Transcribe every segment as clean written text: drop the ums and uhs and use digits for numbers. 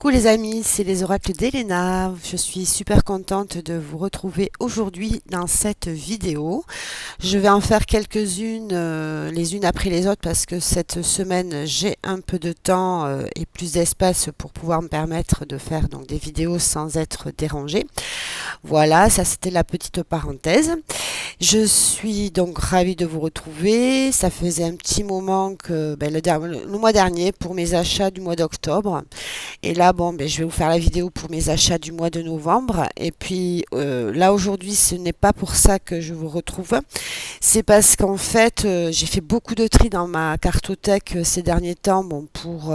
Coucou les amis, c'est les oracles d'Elena. Je suis super contente de vous retrouver aujourd'hui dans cette vidéo. Je vais en faire quelques-unes les unes après les autres parce que cette semaine j'ai un peu de temps et plus d'espace pour pouvoir me permettre de faire donc des vidéos sans être dérangée. Voilà, ça c'était la petite parenthèse. Je suis donc ravie de vous retrouver. Ça faisait un petit moment que le mois dernier pour mes achats du mois d'octobre. Et là, bon, je vais vous faire la vidéo pour mes achats du mois de novembre. Et puis là, aujourd'hui, ce n'est pas pour ça que je vous retrouve. C'est parce qu'en fait, j'ai fait beaucoup de tri dans ma cartothèque ces derniers temps, bon, pour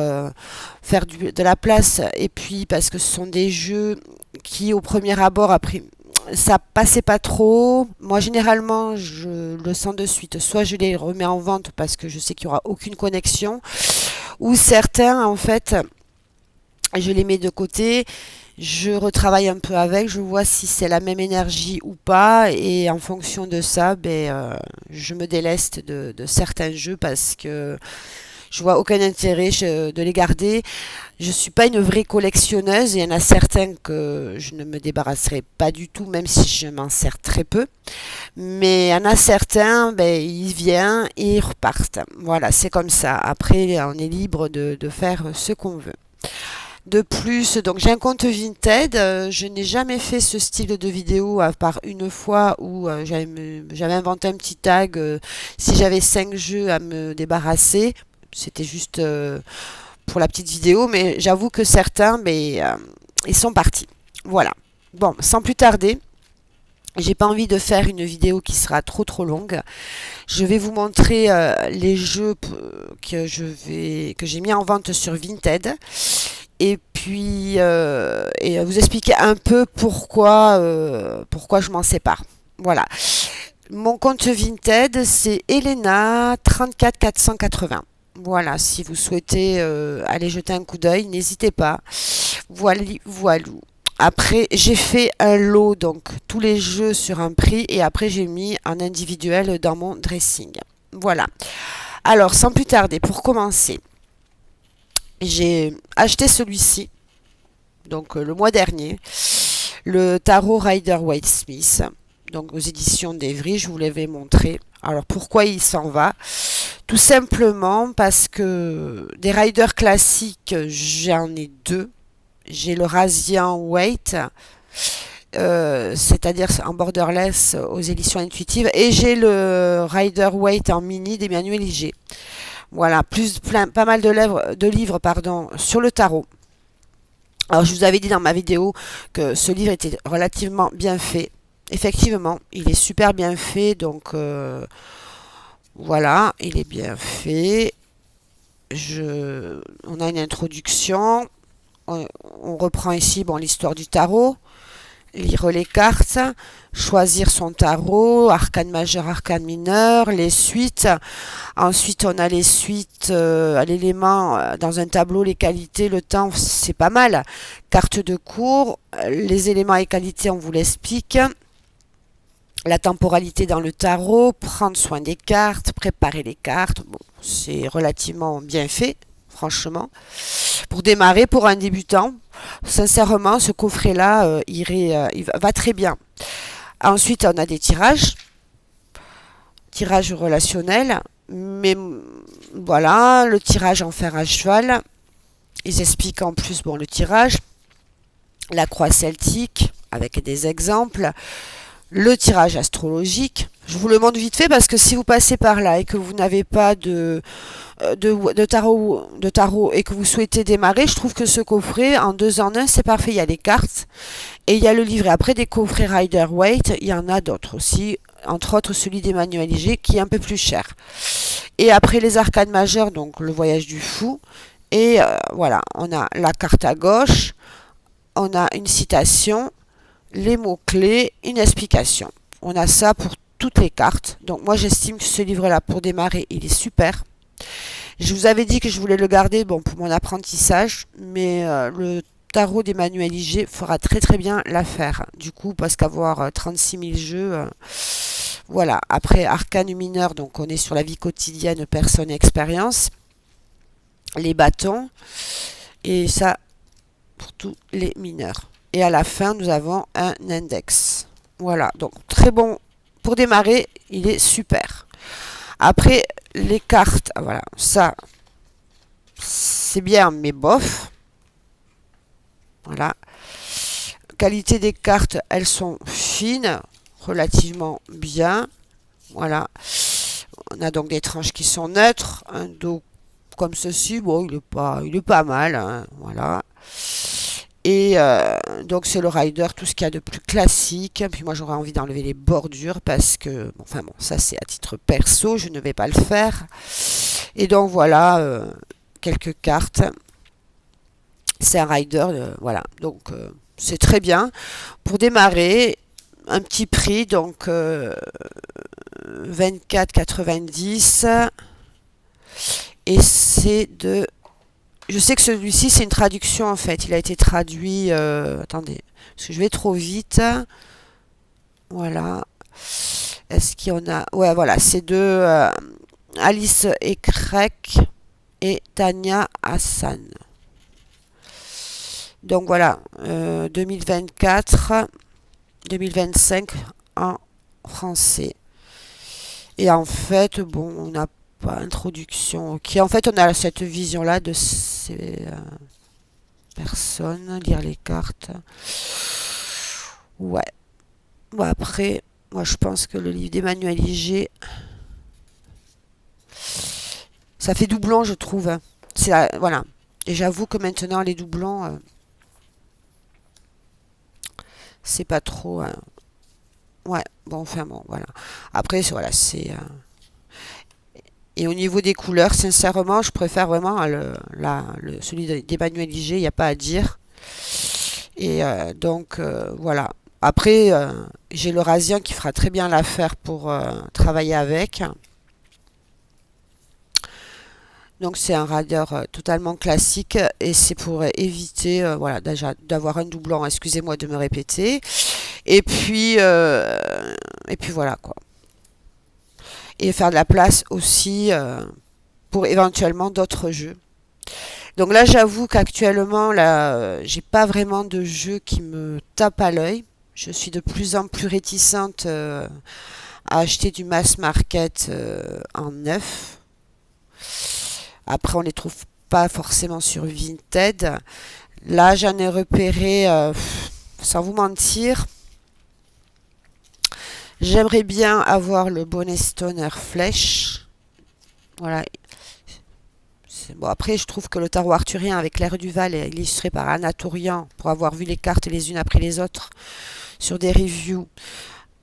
faire de la place. Et puis parce que ce sont des jeux qui, au premier abord, après, ça passait pas trop. Moi, généralement, je le sens de suite. Soit je les remets en vente parce que je sais qu'il y aura aucune connexion, ou certains, en fait, je les mets de côté, je retravaille un peu avec, je vois si c'est la même énergie ou pas, et en fonction de ça, je me déleste de certains jeux parce que je vois aucun intérêt de les garder. Je suis pas une vraie collectionneuse, il y en a certains que je ne me débarrasserai pas du tout, même si je m'en sers très peu. Mais il y en a certains, ils viennent et ils repartent. Voilà, c'est comme ça. Après, on est libre de faire ce qu'on veut. De plus, donc j'ai un compte Vinted. Je n'ai jamais fait ce style de vidéo à part une fois où j'avais inventé un petit tag si j'avais 5 jeux à me débarrasser. C'était juste pour la petite vidéo, mais j'avoue que certains, ils sont partis. Voilà. Bon, sans plus tarder, j'ai pas envie de faire une vidéo qui sera trop longue. Je vais vous montrer les jeux que j'ai mis en vente sur Vinted et puis vous expliquer un peu pourquoi je m'en sépare. Voilà. Mon compte Vinted, c'est Elena 34480. Voilà, si vous souhaitez aller jeter un coup d'œil, n'hésitez pas. Voilou. Après, j'ai fait un lot, donc tous les jeux sur un prix, et après j'ai mis en individuel dans mon dressing. Voilà. Alors, sans plus tarder, pour commencer, j'ai acheté celui-ci, donc le mois dernier, le tarot Rider-Waite-Smith, donc aux éditions d'Evry, je vous l'avais montré. Alors, pourquoi il s'en va? Tout simplement parce que des riders classiques, j'en ai deux. J'ai le Rasian Weight, c'est-à-dire en borderless aux éditions intuitives, et j'ai le Rider Waite en mini d'Emmanuel Iger. Voilà, pas mal de livres sur le tarot. Alors, je vous avais dit dans ma vidéo que ce livre était relativement bien fait. Effectivement, il est super bien fait, donc voilà, il est bien fait. On a une introduction. On reprend ici l'histoire du tarot, lire les cartes, choisir son tarot, arcane majeur, arcane mineur, les suites. Ensuite, on a les suites à l'élément dans un tableau, les qualités, le temps, c'est pas mal. Carte de cours, les éléments et qualités, on vous l'explique. La temporalité dans le tarot, prendre soin des cartes, préparer les cartes. Bon, c'est relativement bien fait, franchement. Pour démarrer, pour un débutant, sincèrement, ce coffret-là, il va très bien. Ensuite, on a des tirages relationnels, mais voilà, le tirage en fer à cheval. Ils expliquent en plus le tirage, la croix celtique, avec des exemples, le tirage astrologique. Je vous le montre vite fait parce que si vous passez par là et que vous n'avez pas de tarot et que vous souhaitez démarrer, je trouve que ce coffret en 2 en 1 c'est parfait. Il y a les cartes et il y a le livret. Après des coffrets Rider Waite, il y en a d'autres aussi, entre autres celui d'Emmanuel Iger qui est un peu plus cher. Et après les arcanes majeures, donc le voyage du fou. Et voilà, on a la carte à gauche, on a une citation, les mots-clés, une explication. On a ça pour toutes les cartes. Donc moi j'estime que ce livre-là pour démarrer, il est super. Je vous avais dit que je voulais le garder pour mon apprentissage, mais le tarot d'Emmanuel Iger fera très bien l'affaire. Du coup, parce qu'avoir 36 000 jeux, voilà. Après, arcane mineur, donc on est sur la vie quotidienne, personne et expérience. Les bâtons. Et ça, pour tous les mineurs. Et à la fin, nous avons un index. Voilà, donc très bon pour démarrer, il est super. Après, les cartes, voilà, ça, c'est bien, mais bof. Voilà. Qualité des cartes, elles sont fines, relativement bien. Voilà. On a donc des tranches qui sont neutres, un dos comme ceci, bon, il est pas mal, hein, voilà. Et donc c'est le rider, tout ce qu'il y a de plus classique. Puis moi j'aurais envie d'enlever les bordures parce que, bon, enfin bon, ça c'est à titre perso, je ne vais pas le faire. Et donc voilà, quelques cartes. C'est un rider, voilà. Donc c'est très bien. Pour démarrer, un petit prix, donc 24,90. Et c'est de... Je sais que celui-ci, c'est une traduction en fait. Il a été traduit... attendez, parce que je vais trop vite. Voilà. Est-ce qu'il y en a... Ouais, voilà, c'est de Alice Ekrek et Tania Hassan. Donc voilà, 2024, 2025 en français. Et en fait, bon, on n'a pas introduction. Ok, en fait, on a cette vision-là de ces personnes, lire les cartes. Ouais. Bon, après, moi, je pense que le livre d'Emmanuel Iger, ça fait doublon, je trouve, hein. C'est, voilà. Et j'avoue que maintenant, les doublons, c'est pas trop. Ouais, bon, enfin bon, voilà. Après, voilà, c'est. Et au niveau des couleurs, sincèrement, je préfère vraiment celui d'Emmanuel Iger, il n'y a pas à dire. Et donc, voilà. Après, j'ai le Razien qui fera très bien l'affaire pour travailler avec. Donc, c'est un radieur totalement classique et c'est pour éviter voilà, déjà d'avoir un doublon, excusez-moi de me répéter. Et puis voilà quoi. Et faire de la place aussi pour éventuellement d'autres jeux. Donc là, j'avoue qu'actuellement, là, j'ai pas vraiment de jeu qui me tape à l'œil. Je suis de plus en plus réticente à acheter du mass market en neuf. Après, on les trouve pas forcément sur Vinted. Là, j'en ai repéré, sans vous mentir, j'aimerais bien avoir le bonnet Stoner Flèche. Voilà. Bon, après, je trouve que le tarot arthurien avec l'air du Val est illustré par Anna Tourian, pour avoir vu les cartes les unes après les autres sur des reviews.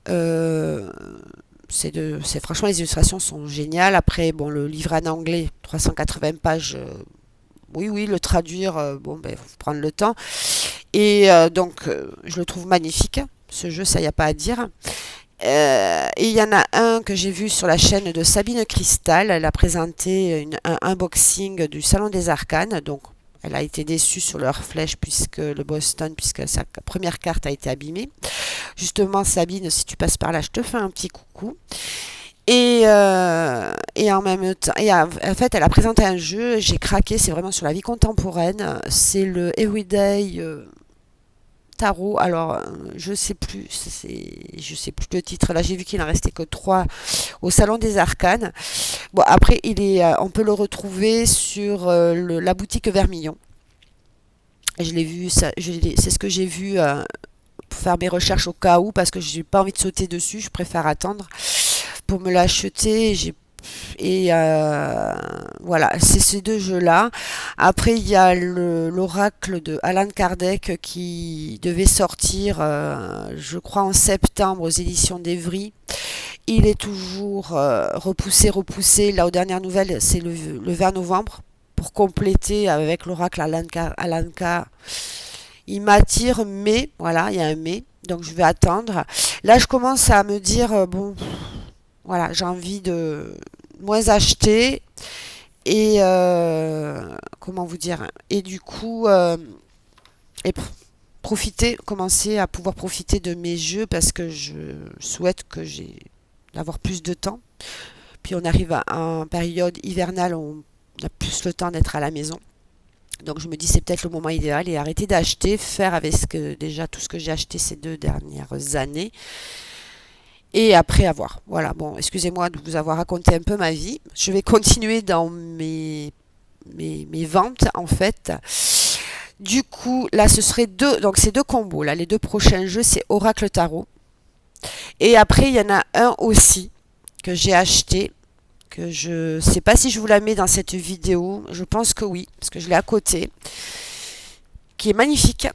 Euh, franchement, les illustrations sont géniales. Après, bon, le livre en anglais, 380 pages. Oui, oui, le traduire, bon, ben, faut prendre le temps. Et donc, je le trouve magnifique. Ce jeu, ça, y a pas à dire. Et il y en a un que j'ai vu sur la chaîne de Sabine Cristal. Elle a présenté un unboxing du Salon des Arcanes. Donc, elle a été déçue sur leur flèche puisque sa première carte a été abîmée. Justement, Sabine, si tu passes par là, je te fais un petit coucou. Et en même temps, en fait, elle a présenté un jeu. J'ai craqué. C'est vraiment sur la vie contemporaine. C'est le Everyday Tarot. Alors, je sais plus le titre. Là, j'ai vu qu'il en restait que 3 au Salon des Arcanes. Bon, après, on peut le retrouver sur la boutique Vermillon. Je l'ai vu, c'est ce que j'ai vu pour faire mes recherches au cas où, parce que j'ai pas envie de sauter dessus. Je préfère attendre pour me l'acheter. Et voilà, c'est ces deux jeux-là. Après, il y a l'Oracle de Alan Kardec qui devait sortir, je crois, en septembre aux éditions d'Evry. Il est toujours repoussé. Là, aux dernières nouvelles, c'est le 20 novembre pour compléter avec l'Oracle Alan K. Il m'attire, mais, voilà, il y a un mais, donc je vais attendre. Là, je commence à me dire, bon, voilà, j'ai envie de moins acheter et comment vous dire, et du coup et commencer à pouvoir profiter de mes jeux parce que je souhaite d'avoir plus de temps. Puis on arrive en période hivernale où on a plus le temps d'être à la maison. Donc je me dis c'est peut-être le moment idéal et arrêter d'acheter, faire avec déjà tout ce que j'ai acheté ces 2 dernières années et après avoir. Voilà, bon, excusez-moi de vous avoir raconté un peu ma vie. Je vais continuer dans mes ventes en fait. Du coup, là ce serait donc c'est deux combos. Là, les deux prochains jeux, c'est Oracle Tarot. Et après, il y en a un aussi que j'ai acheté, que je sais pas si je vous la mets dans cette vidéo. Je pense que oui, parce que je l'ai à côté, qui est magnifique.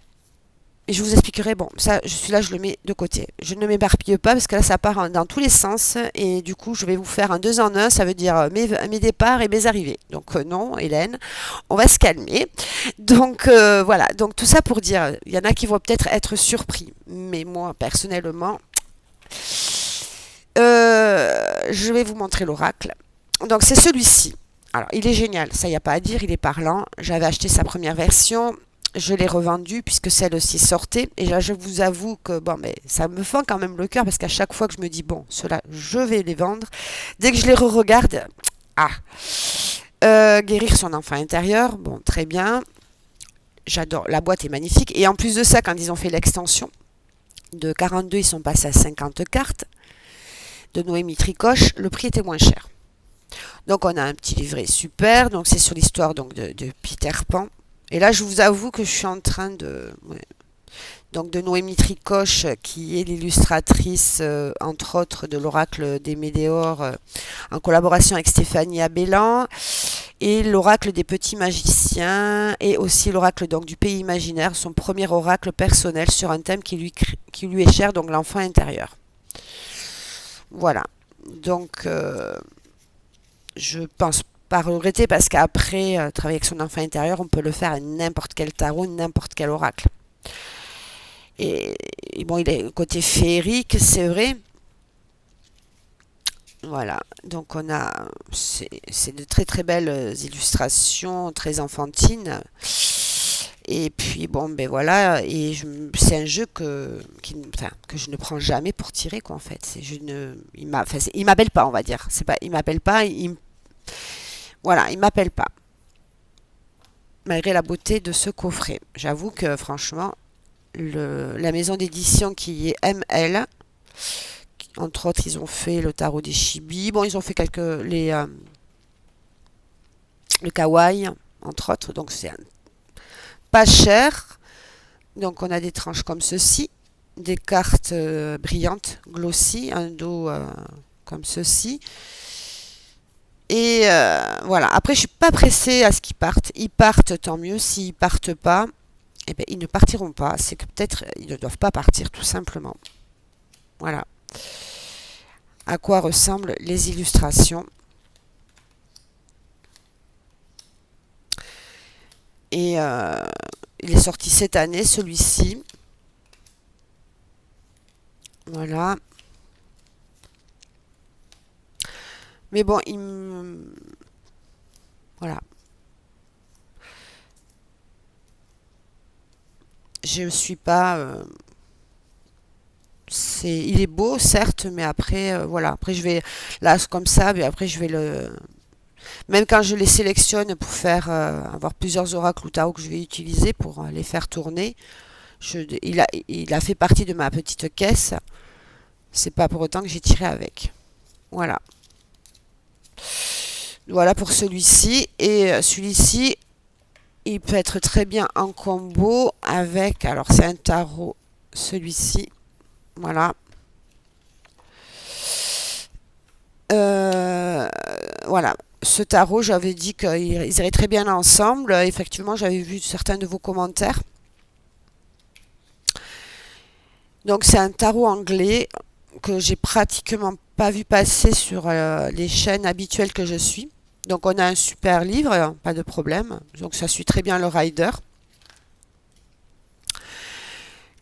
Et je vous expliquerai, bon, ça, je suis là, je le mets de côté. Je ne m'éparpille pas parce que là, ça part dans tous les sens. Et du coup, je vais vous faire un 2 en 1. Ça veut dire mes départs et mes arrivées. Donc, non, Hélène, on va se calmer. Donc, voilà. Donc, tout ça pour dire, il y en a qui vont peut-être être surpris. Mais moi, personnellement, je vais vous montrer l'oracle. Donc, c'est celui-ci. Alors, il est génial. Ça, il n'y a pas à dire. Il est parlant. J'avais acheté sa première version. Je l'ai revendu puisque celle-ci sortait. Et là, je vous avoue que bon, mais ça me fend quand même le cœur parce qu'à chaque fois que je me dis, bon, ceux-là, je vais les vendre. Dès que je les re-regarde, ah, guérir son enfant intérieur, bon, très bien. J'adore. La boîte est magnifique. Et en plus de ça, quand ils ont fait l'extension de 42, ils sont passés à 50 cartes de Noémie Tricoche. Le prix était moins cher. Donc, on a un petit livret super. Donc, c'est sur l'histoire donc de Peter Pan. Et là, je vous avoue que je suis en train donc de Noémie Tricoche, qui est l'illustratrice, entre autres, de l'Oracle des Médéors, en collaboration avec Stéphanie Abellan, et l'Oracle des Petits Magiciens, et aussi l'Oracle donc du Pays Imaginaire, son premier oracle personnel sur un thème qui lui est cher, donc l'enfant intérieur. Voilà. Donc, je pense pas regretter parce qu'après, travailler avec son enfant intérieur, on peut le faire à n'importe quel tarot, n'importe quel oracle. Et bon, il est côté féerique, c'est vrai. Voilà, donc c'est de très très belles illustrations, très enfantines. Et puis bon, ben voilà, c'est un jeu enfin, que je ne prends jamais pour tirer quoi en fait. Enfin, il m'appelle pas, on va dire. C'est pas, il m'appelle pas, voilà, il m'appelle pas. Malgré la beauté de ce coffret, j'avoue que franchement, la maison d'édition qui est ML. Entre autres, ils ont fait le tarot des Chibi. Bon, ils ont fait le kawaii, entre autres. Donc, c'est pas cher. Donc, on a des tranches comme ceci. Des cartes brillantes, glossy. Un dos comme ceci. Et voilà. Après, je suis pas pressée à ce qu'ils partent. Ils partent, tant mieux. S'ils partent pas, eh ben, ils ne partiront pas. C'est que peut-être ils ne doivent pas partir, tout simplement. Voilà. À quoi ressemblent les illustrations. Et il est sorti cette année, celui-ci. Voilà. Mais bon, voilà. Je suis pas... il est beau, certes, mais après, voilà. Après, je vais... Là, comme ça, mais après, je vais le... Même quand je les sélectionne pour faire avoir plusieurs oracles ou tarots que je vais utiliser pour les faire tourner, il a fait partie de ma petite caisse. C'est pas pour autant que j'ai tiré avec. Voilà. Voilà pour celui-ci. Et celui-ci, il peut être très bien en combo avec... Alors, c'est un tarot, celui-ci. Voilà. Voilà. Ce tarot, j'avais dit qu'ils iraient très bien ensemble. Effectivement, j'avais vu certains de vos commentaires. Donc, c'est un tarot anglais que j'ai pratiquement pas vu passer sur les chaînes habituelles que je suis. Donc, on a un super livre, pas de problème. Donc, ça suit très bien le rider.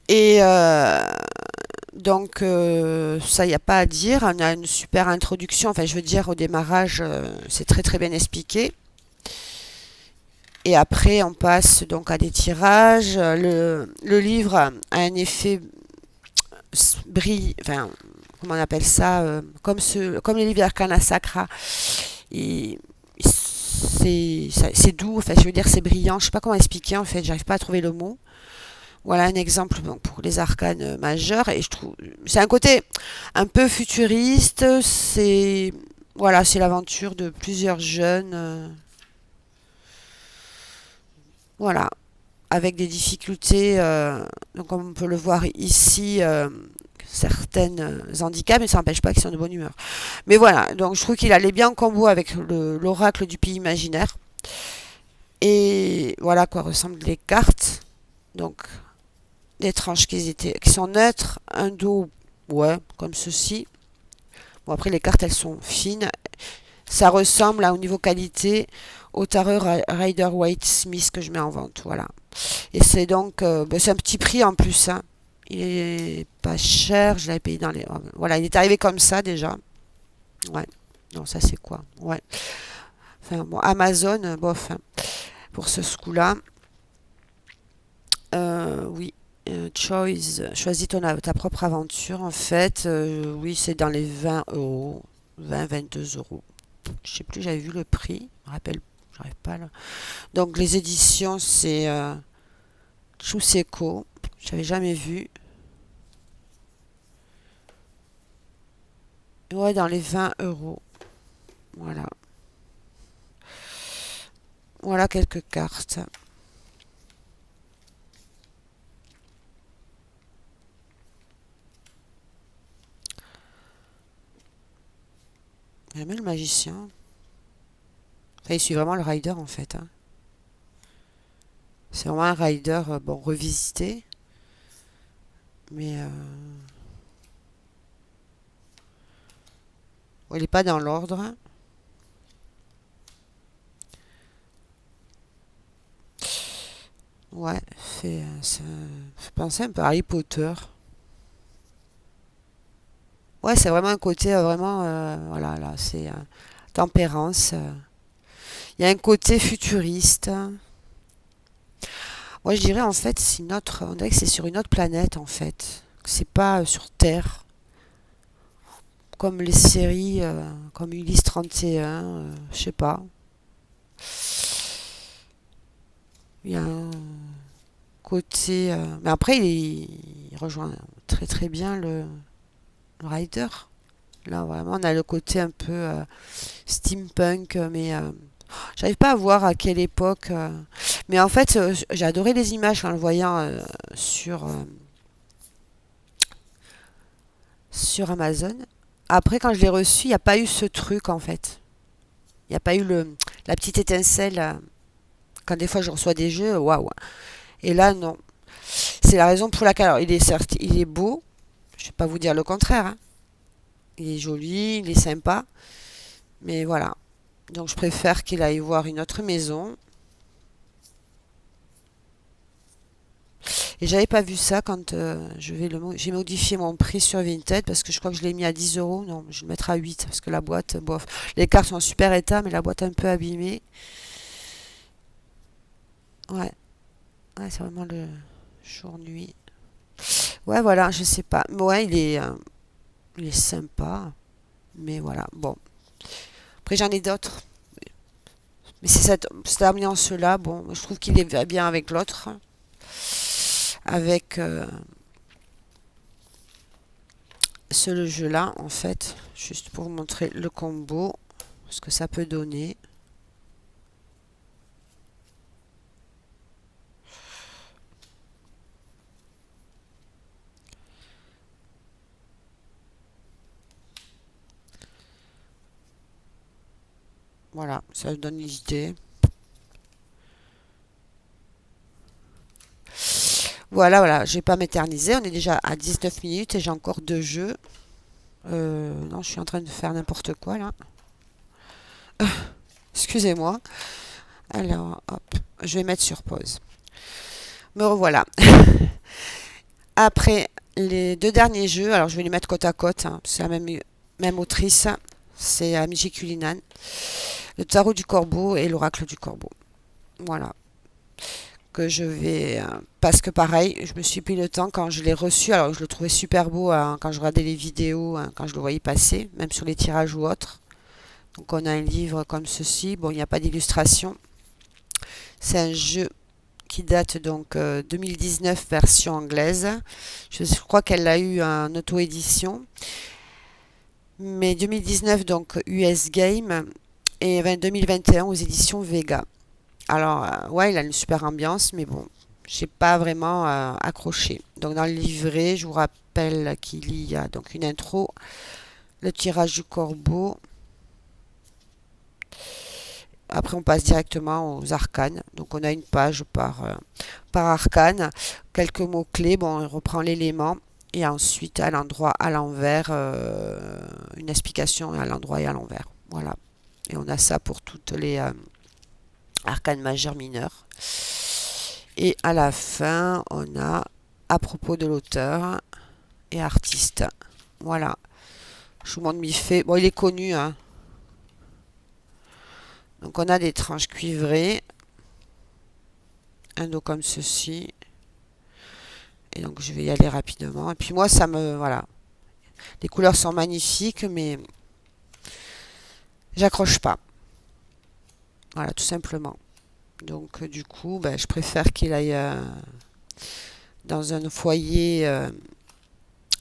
Et donc, ça, il n'y a pas à dire. On a une super introduction. Enfin, je veux dire, au démarrage, c'est très très bien expliqué. Et après, on passe donc à des tirages. Le livre a un effet enfin, comment on appelle ça, comme les livres d'Arcana Sacra. Il, c'est doux, en fait, je veux dire c'est brillant, je sais pas comment expliquer en fait, j'arrive pas à trouver le mot. Voilà un exemple donc, pour les arcanes majeures et je trouve c'est un côté un peu futuriste, c'est voilà, c'est l'aventure de plusieurs jeunes voilà, avec des difficultés donc comme on peut le voir ici certaines handicaps mais ça n'empêche pas qu'ils sont de bonne humeur. Mais voilà, donc je trouve qu'il allait bien en combo avec l'oracle du pays imaginaire et voilà à quoi ressemblent les cartes. Donc des tranches qui sont neutres, un dos, ouais, comme ceci. Bon, après, les cartes, elles sont fines. Ça ressemble, au niveau qualité, au tarot Rider Waite Smith que je mets en vente. Voilà. Et c'est donc, ben, c'est un petit prix en plus. Hein. Il est pas cher. Je l'avais payé dans les. Voilà, il est arrivé comme ça déjà. Ouais. Non, ça c'est quoi? Ouais. Enfin, bon, Amazon, bof, hein, pour ce coup-là. Oui. Choice, choisis ta propre aventure en fait. Oui, c'est dans les 20 euros. 20-22 euros. Je sais plus, j'avais vu le prix. Je me rappelle, j'arrive pas là. Donc les éditions, c'est Chuseko. J'avais jamais vu. Ouais, dans les 20 euros. Voilà. Voilà quelques cartes. J'aime le magicien. Enfin, il suit vraiment le rider en fait. Hein. C'est vraiment un rider, bon, revisité. Mais bon, il n'est pas dans l'ordre. Hein. Ouais, ça fait penser un peu à Harry Potter. Ouais, c'est vraiment un côté vraiment, voilà, là, c'est tempérance. Il y a un côté futuriste. Moi, je dirais en fait, on dirait que c'est sur une autre planète en fait. C'est pas sur Terre, comme les séries, comme Ulysse 31, je sais pas. Il y a un côté, mais après, il rejoint très très bien le Rider. Là, vraiment, on a le côté un peu steampunk, mais j'arrive pas à voir à quelle époque. Mais en fait, j'ai adoré les images en le voyant sur Amazon. Après, quand je l'ai reçu, il n'y a pas eu ce truc, en fait. Il n'y a pas eu la petite étincelle. Quand des fois je reçois des jeux, waouh. Et là, non. C'est la raison pour laquelle, alors, il est certes, il est beau. Je vais pas vous dire le contraire. Hein. Il est joli, il est sympa. Mais voilà. Donc, je préfère qu'il aille voir une autre maison. Et j'avais pas vu ça quand j'ai modifié mon prix sur Vinted parce que je crois que je l'ai mis à 10 euros. Non, je vais le mettre à 8 parce que la boîte, bof. Les cartes sont en super état, mais la boîte est un peu abîmée. Ouais, ouais, c'est vraiment le jour-nuit. Ouais, voilà, je sais pas. Mais ouais, il est sympa. Mais voilà, bon. Après, j'en ai d'autres. Mais c'est cette ambiance-là, bon, je trouve qu'il est bien avec l'autre. Avec ce jeu-là, en fait, juste pour vous montrer le combo, ce que ça peut donner. Voilà, ça donne une idée. Voilà, voilà, je vais pas m'éterniser. On est déjà à 19 minutes et j'ai encore deux jeux. Non, je suis en train de faire n'importe quoi là. Excusez-moi. Alors, hop, je vais mettre sur pause. Me revoilà. Après les deux derniers jeux, alors je vais les mettre côte à côte. Hein, c'est la même autrice. C'est Amiji Kulinan. Le tarot du corbeau et l'oracle du corbeau. Voilà. Que je vais. Parce que pareil, je me suis pris le temps quand je l'ai reçu. Alors je le trouvais super beau hein, quand je regardais les vidéos, hein, quand je le voyais passer, même sur les tirages ou autres. Donc on a un livre comme ceci. Bon, il n'y a pas d'illustration. C'est un jeu qui date donc 2019 version anglaise. Je crois qu'elle a eu en auto-édition. Mais 2019 donc US Game et 2021 aux éditions Vega. Alors ouais, il a une super ambiance, mais bon, j'ai pas vraiment accroché. Donc dans le livret, je vous rappelle qu'il y a donc une intro, le tirage du corbeau. Après, on passe directement aux arcanes. Donc, on a une page par arcane. Quelques mots-clés. Bon, on reprend l'élément. Et ensuite, à l'endroit, à l'envers, une explication à l'endroit et à l'envers. Voilà. Et on a ça pour toutes les arcanes majeures, mineures. Et à la fin, on a à propos de l'auteur et artiste. Voilà. Je vous montre mi-fait. Bon, il est connu, hein. Donc on a des tranches cuivrées, un dos comme ceci, et donc je vais y aller rapidement. Et puis moi voilà, les couleurs sont magnifiques, mais j'accroche pas. Voilà, tout simplement. Donc du coup, ben, je préfère qu'il aille dans un foyer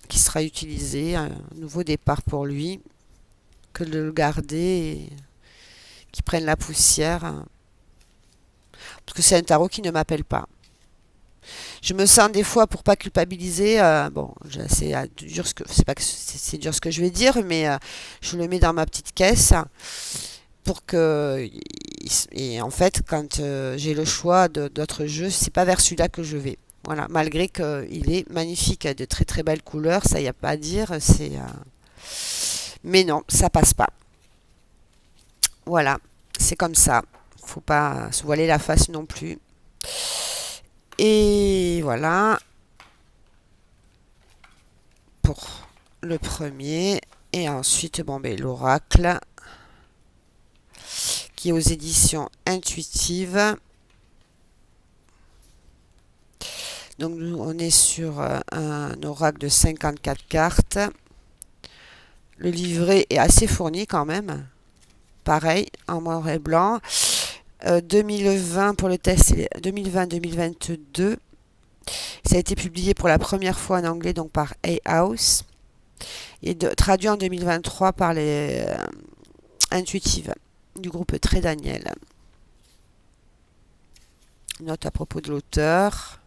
qui sera utilisé, un nouveau départ pour lui, que de le garder et qu'il prenne la poussière, hein. Parce que c'est un tarot qui ne m'appelle pas. Je me sens des fois, pour pas culpabiliser, bon, c'est dur c'est pas que c'est dur ce que je vais dire, mais je le mets dans ma petite caisse pour que, et en fait, quand j'ai le choix d'autres jeux, c'est pas vers celui-là que je vais. Voilà, malgré qu'il est magnifique, il a de très très belles couleurs, ça y a pas à dire, mais non, ça passe pas. Voilà, c'est comme ça. Faut pas se voiler la face non plus. Et voilà pour le premier. Et ensuite, bon, ben, l'oracle qui est aux éditions intuitives. Donc, nous, on est sur un oracle de 54 cartes. Le livret est assez fourni quand même. Pareil, en noir et blanc. 2020 pour le test, 2020-2022. Ça a été publié pour la première fois en anglais donc par Hay House et traduit en 2023 par les Intuitives du groupe Très Daniel. Note à propos de l'auteur.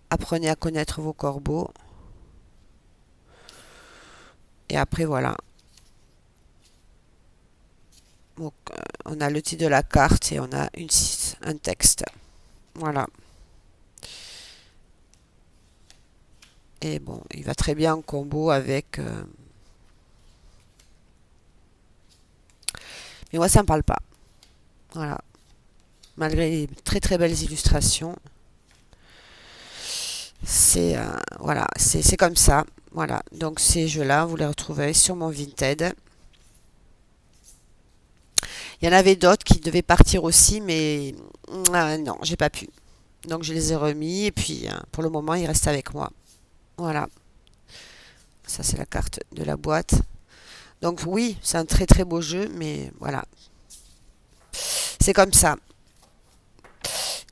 Apprenez à connaître vos corbeaux. Et après voilà. Donc, on a le titre de la carte et on a un texte. Voilà. Et bon, il va très bien en combo avec... mais moi, ça ne me parle pas. Voilà. Malgré les très très belles illustrations. Voilà, c'est comme ça. Voilà. Donc ces jeux-là, vous les retrouverez sur mon Vinted. Il y en avait d'autres qui devaient partir aussi, mais non, j'ai pas pu. Donc je les ai remis et puis pour le moment, ils restent avec moi. Voilà. Ça, c'est la carte de la boîte. Donc oui, c'est un très très beau jeu, mais voilà. C'est comme ça.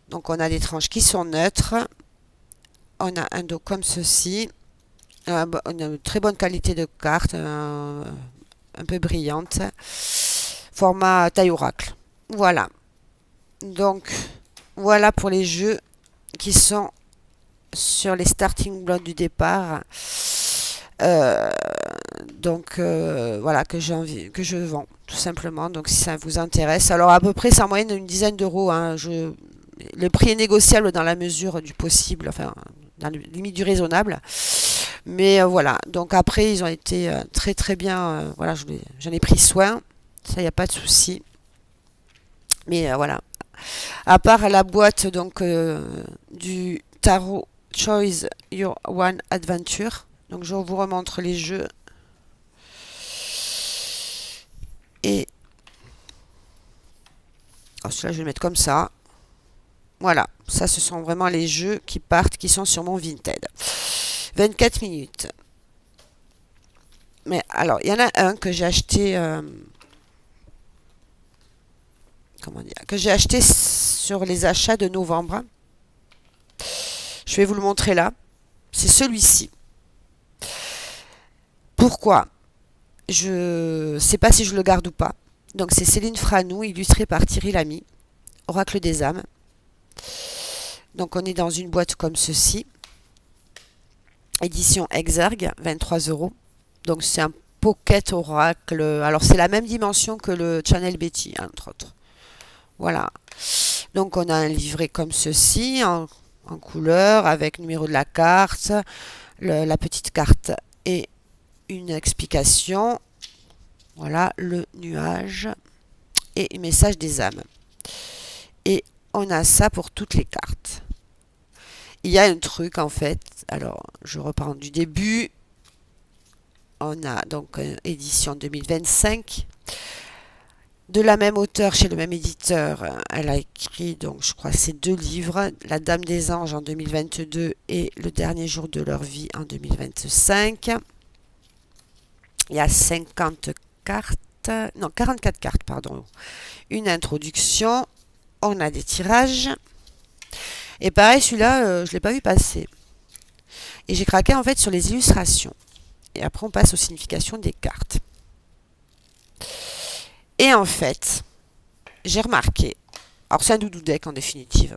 Donc on a des tranches qui sont neutres. On a un dos comme ceci. Une très bonne qualité de carte, un peu brillante. Format taille oracle. Voilà. Donc voilà pour les jeux qui sont sur les starting blocks du départ. Donc voilà que je vends tout simplement. Donc si ça vous intéresse, alors à peu près c'est en moyenne une dizaine d'euros, hein. Le prix est négociable dans la mesure du possible, enfin dans la limite du raisonnable. Mais voilà. Donc après ils ont été très très bien. Voilà, j'en ai pris soin. Ça y a pas de souci. Mais voilà. À part la boîte donc du tarot Choose Your One Adventure. Donc je vous remontre les jeux. Et celui-là, je vais le mettre comme ça. Voilà, ça ce sont vraiment les jeux qui partent, qui sont sur mon Vinted. 24 minutes. Mais alors, il y en a un que j'ai acheté, comment dire, que j'ai acheté sur les achats de novembre. Je vais vous le montrer là. C'est celui-ci. Pourquoi? Je sais pas si je le garde ou pas. Donc c'est Céline Franou, illustré par Thierry Lamy, Oracle des âmes. Donc on est dans une boîte comme ceci. Édition Exergue, 23 euros. Donc c'est un Pocket Oracle. Alors c'est la même dimension que le Channel Betty, entre autres. Voilà. Donc on a un livret comme ceci, en couleur, avec numéro de la carte, la petite carte et une explication. Voilà, le nuage et un message des âmes. Et on a ça pour toutes les cartes. Il y a un truc en fait, alors je reprends du début. On a donc édition 2025. De la même auteure, chez le même éditeur, elle a écrit, donc je crois, ces deux livres, La Dame des Anges en 2022 et Le Dernier Jour de leur vie en 2025. Il y a 50 cartes, non, 44 cartes, pardon. Une introduction, on a des tirages. Et pareil, celui-là, je ne l'ai pas vu passer. Et j'ai craqué en fait sur les illustrations. Et après, on passe aux significations des cartes. Et en fait, j'ai remarqué, alors c'est un doudou deck en définitive,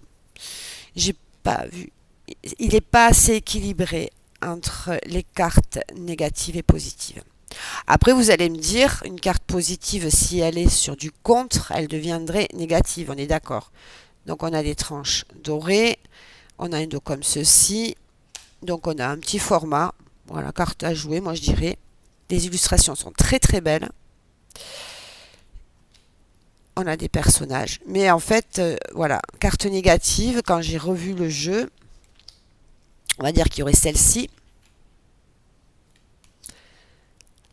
j'ai pas vu, il n'est pas assez équilibré entre les cartes négatives et positives. Après, vous allez me dire, une carte positive, si elle est sur du contre, elle deviendrait négative, on est d'accord. Donc on a des tranches dorées, on a un dos comme ceci, donc on a un petit format, voilà, carte à jouer, moi je dirais. Les illustrations sont très très belles. On a des personnages. Mais en fait, voilà, carte négative, quand j'ai revu le jeu, on va dire qu'il y aurait celle-ci,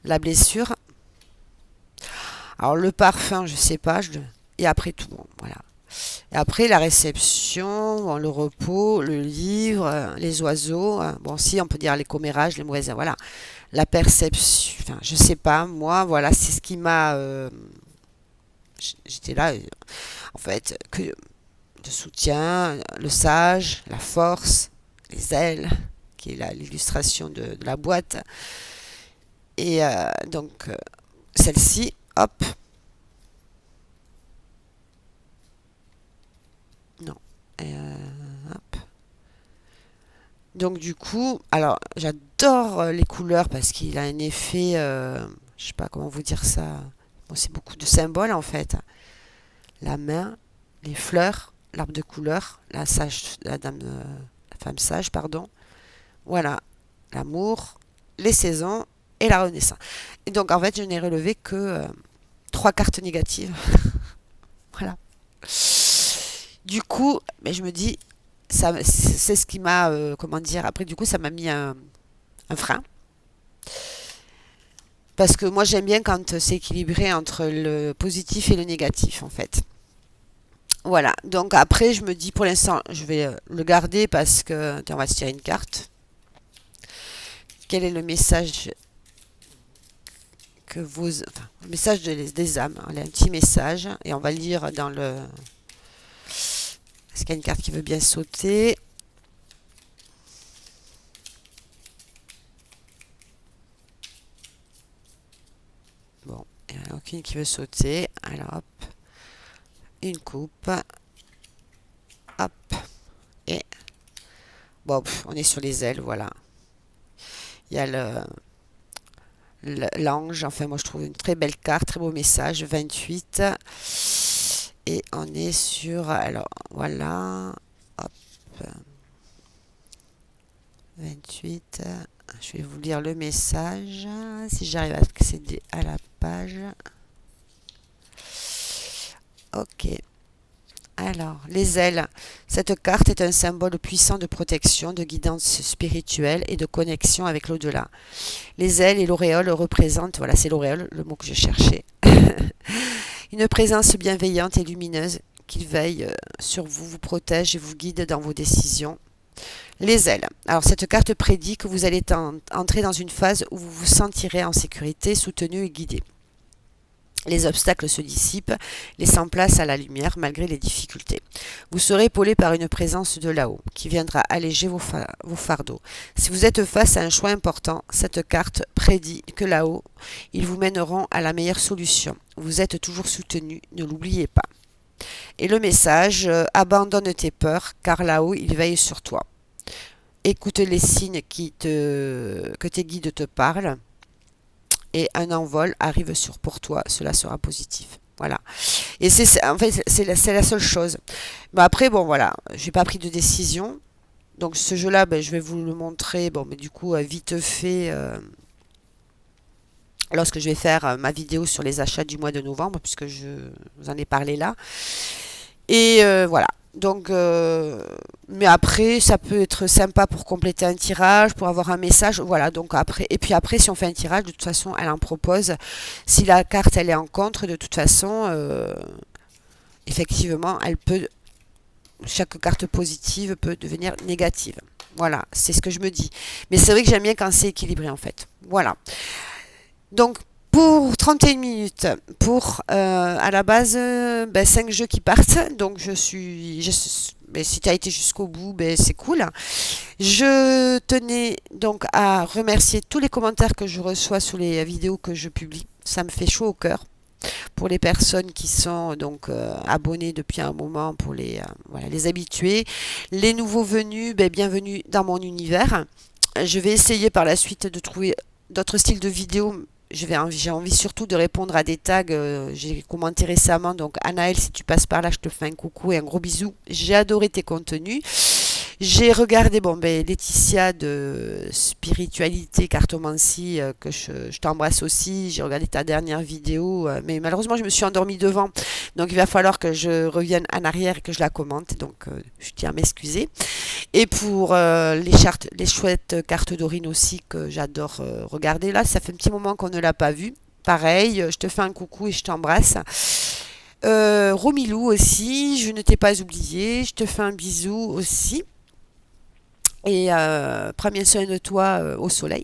la blessure. Alors le parfum, je sais pas, et après tout, bon, voilà. Et après la réception, bon, le repos, le livre, les oiseaux, bon si on peut dire les commérages, les mauvaises, voilà. La perception, enfin je sais pas, moi, voilà, c'est ce qui m'a... j'étais là, en fait, que de soutien, le sage, la force, les ailes, qui est l'illustration de la boîte. Et donc, celle-ci, hop, non, et, hop. Donc du coup, alors j'adore les couleurs parce qu'il a un effet, je sais pas comment vous dire ça. Bon, c'est beaucoup de symboles en fait. La main, les fleurs, l'arbre de couleur, la sage, la dame, la femme sage, pardon. Voilà, l'amour, les saisons et la renaissance. Et donc en fait, je n'ai relevé que trois cartes négatives. Voilà. Du coup, mais je me dis, ça, c'est ce qui m'a, comment dire, après du coup, ça m'a mis un frein. Parce que moi, j'aime bien quand c'est équilibré entre le positif et le négatif, en fait. Voilà. Donc après, je me dis, pour l'instant, je vais le garder parce que, tiens, on va se tirer une carte. Quel est le message que vous, enfin, le message des âmes? Il y a un petit message et on va le lire dans le. Est-ce qu'il y a une carte qui veut bien sauter? Bon, il n'y en a aucune qui veut sauter. Alors hop, une coupe. Hop. Et bon, on est sur les ailes, voilà. Il y a l'ange. Enfin, moi, je trouve une très belle carte, très beau message. 28. Et on est sur... Alors, voilà. Hop. 28. Je vais vous lire le message. Si j'arrive à accéder à la page. Ok. Alors, les ailes. Cette carte est un symbole puissant de protection, de guidance spirituelle et de connexion avec l'au-delà. Les ailes et l'auréole représentent, voilà, c'est l'auréole, le mot que je cherchais, une présence bienveillante et lumineuse qui veille sur vous, vous protège et vous guide dans vos décisions. Les ailes. Alors cette carte prédit que vous allez entrer dans une phase où vous vous sentirez en sécurité, soutenu et guidé. Les obstacles se dissipent, laissant place à la lumière malgré les difficultés. Vous serez épaulé par une présence de là-haut qui viendra alléger vos fardeaux. Si vous êtes face à un choix important, cette carte prédit que là-haut, ils vous mèneront à la meilleure solution. Vous êtes toujours soutenu, ne l'oubliez pas. Et le message, abandonne tes peurs, car là-haut, il veille sur toi. Écoute les signes que tes guides te parlent et un envol arrive pour toi, cela sera positif. Voilà. Et en fait, c'est la seule chose. Mais après, bon, voilà, j'ai pas pris de décision. Donc ce jeu-là, ben, je vais vous le montrer. Bon, mais du coup, vite fait, lorsque je vais faire ma vidéo sur les achats du mois de novembre, puisque je vous en ai parlé là. Et voilà. Donc, mais après, ça peut être sympa pour compléter un tirage, pour avoir un message. Voilà. Donc après, et puis après, si on fait un tirage, de toute façon, elle en propose. Si la carte, elle est en contre, de toute façon, effectivement, chaque carte positive peut devenir négative. Voilà, c'est ce que je me dis. Mais c'est vrai que j'aime bien quand c'est équilibré, en fait. Voilà. Donc, pour 31 minutes, pour à la base 5 jeux qui partent, donc mais si tu as été jusqu'au bout, ben, c'est cool. Je tenais donc à remercier tous les commentaires que je reçois sur les vidéos que je publie. Ça me fait chaud au cœur. Pour les personnes qui sont donc abonnées depuis un moment, pour voilà, les habitués. Les nouveaux venus, ben, bienvenue dans mon univers. Je vais essayer par la suite de trouver d'autres styles de vidéos. J'ai envie surtout de répondre à des tags. J'ai commenté récemment, donc Anaël, si tu passes par là, je te fais un coucou et un gros bisou. J'ai adoré tes contenus. J'ai regardé Laetitia de spiritualité, cartomancie, que je t'embrasse aussi. J'ai regardé ta dernière vidéo, mais malheureusement je me suis endormie devant. Donc il va falloir que je revienne en arrière et que je la commente. Donc je tiens à m'excuser. Et pour les chouettes cartes d'Aurine aussi que j'adore regarder. Là, ça fait un petit moment qu'on ne l'a pas vue. Pareil, je te fais un coucou et je t'embrasse. Romilou aussi, je ne t'ai pas oublié. Je te fais un bisou aussi. Et prends bien soin de toi au soleil.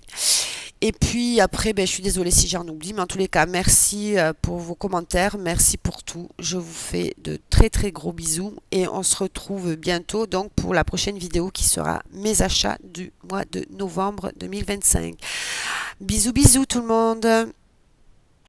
Et puis après, ben, je suis désolée si j'en oublie, mais en tous les cas, merci pour vos commentaires, merci pour tout. Je vous fais de très très gros bisous et on se retrouve bientôt donc pour la prochaine vidéo qui sera mes achats du mois de novembre 2025. Bisous bisous tout le monde.